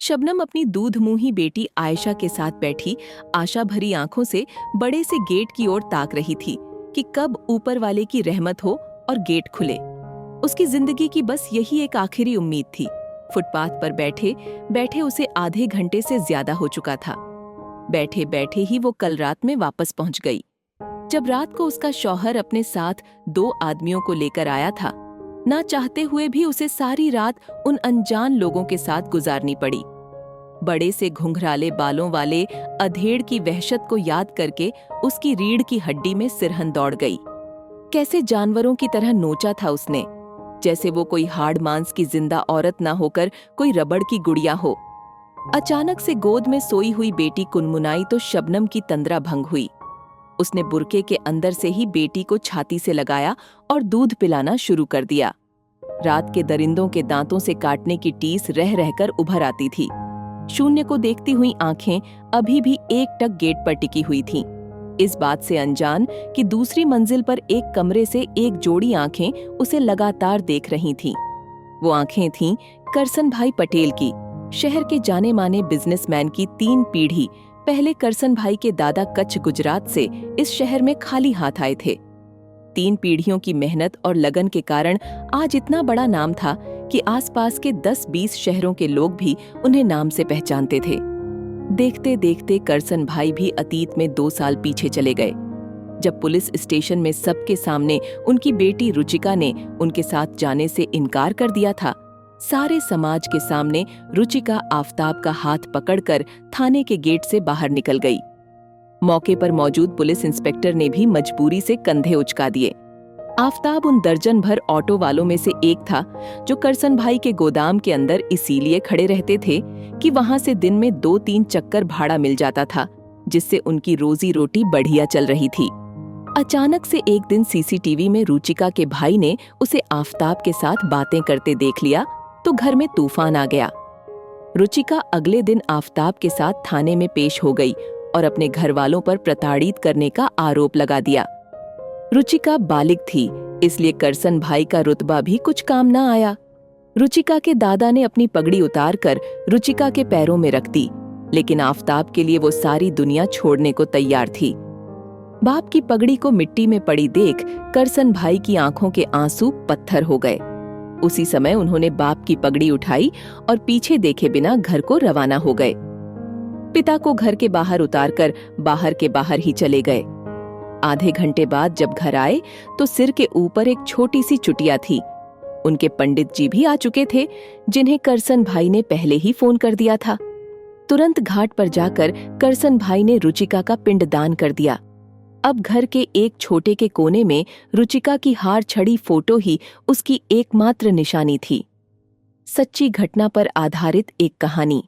शबनम अपनी दूधमुंही बेटी आयशा के साथ बैठी आशा भरी आंखों से बड़े से गेट की ओर ताक रही थी कि कब ऊपर वाले की रहमत हो और गेट खुले। उसकी जिंदगी की बस यही एक आखिरी उम्मीद थी। फुटपाथ पर बैठे बैठे उसे आधे घंटे से ज्यादा हो चुका था। बैठे बैठे ही वो कल रात में वापस पहुंच गई। जब रात को उसका शौहर अपने साथ 2 आदमियों को लेकर आया था, ना चाहते हुए भी उसे सारी रात उन अनजान लोगों के साथ गुजारनी पड़ी। बड़े से घुंघराले बालों वाले अधेड़ की वहशत को याद करके उसकी रीढ़ की हड्डी में सिरहन दौड़ गई। कैसे जानवरों की तरह नोचा था उसने, जैसे वो कोई हाड़ मांस की जिंदा औरत ना होकर कोई रबड़ की गुड़िया हो। अचानक से गोद में सोई हुई बेटी कुनमुनाई तो शबनम की तंद्रा भंग हुई। उसने बुरके के अंदर से ही बेटी को छाती से लगाया और दूध पिलाना शुरू कर दिया। रात के दरिंदों के दांतों से काटने की टीस रह रहकर उभर आती थी। शून्य को देखती हुई आंखें अभी भी एकटक गेट पर टिकी हुई थीं, इस बात से अनजान कि दूसरी मंजिल पर एक कमरे से एक जोड़ी आंखें उसे लगातार देख रही थीं। वो आंखें थीं करसन भाई पटेल की, शहर के जाने माने बिजनेसमैन की 3 पीढ़ी पहले करसन भाई के दादा कच्छ गुजरात से इस शहर में खाली हाथ आए थे। 3 पीढ़ियों की मेहनत और लगन के कारण आज इतना बड़ा नाम था कि आसपास के 10-20 शहरों के लोग भी उन्हें नाम से पहचानते थे। देखते देखते करसन भाई भी अतीत में 2 साल पीछे चले गए। जब पुलिस स्टेशन में सबके सामने उनकी बेटी रुचिका ने उनके साथ जाने से इनकार कर दिया था, सारे समाज के सामने रुचिका आफताब का हाथ पकड़कर थाने के गेट से बाहर निकल गई। मौके पर मौजूद पुलिस इंस्पेक्टर ने भी मजबूरी से कंधे उचका दिए। आफताब उन दर्जन भर ऑटो वालों में से एक था जो करसन भाई के गोदाम के अंदर इसीलिए खड़े रहते थे कि वहां से दिन में 2-3 चक्कर भाड़ा मिल जाता था, जिससे उनकी रोजी रोटी बढ़िया चल रही थी। अचानक से एक दिन सीसीटीवी में रुचिका के भाई ने उसे आफताब के साथ बातें करते देख लिया तो घर में तूफान आ गया। रुचिका अगले दिन आफताब के साथ थाने में पेश हो गई और अपने घर वालों पर प्रताड़ित करने का आरोप लगा दिया। रुचिका बालिग थी, इसलिए करसन भाई का रुतबा भी कुछ काम न आया। रुचिका के दादा ने अपनी पगड़ी उतारकर रुचिका के पैरों में रख दी, लेकिन आफताब के लिए वो सारी दुनिया छोड़ने को तैयार थी। बाप की पगड़ी को मिट्टी में पड़ी देख करसन भाई की आंखों के आंसू पत्थर हो गए। उसी समय उन्होंने बाप की पगड़ी उठाई और पीछे देखे बिना घर को रवाना हो गए। पिता को घर के बाहर उतारकर बाहर के बाहर ही चले गए। आधे घंटे बाद जब घर आए तो सिर के ऊपर एक छोटी सी चुटिया थी। उनके पंडित जी भी आ चुके थे, जिन्हें करसन भाई ने पहले ही फोन कर दिया था। तुरंत घाट पर जाकर करसन भाई ने रुचिका का पिंडदान कर दिया। अब घर के एक छोटे के कोने में रुचिका की हार छड़ी फोटो ही उसकी एकमात्र निशानी थी। सच्ची घटना पर आधारित एक कहानी।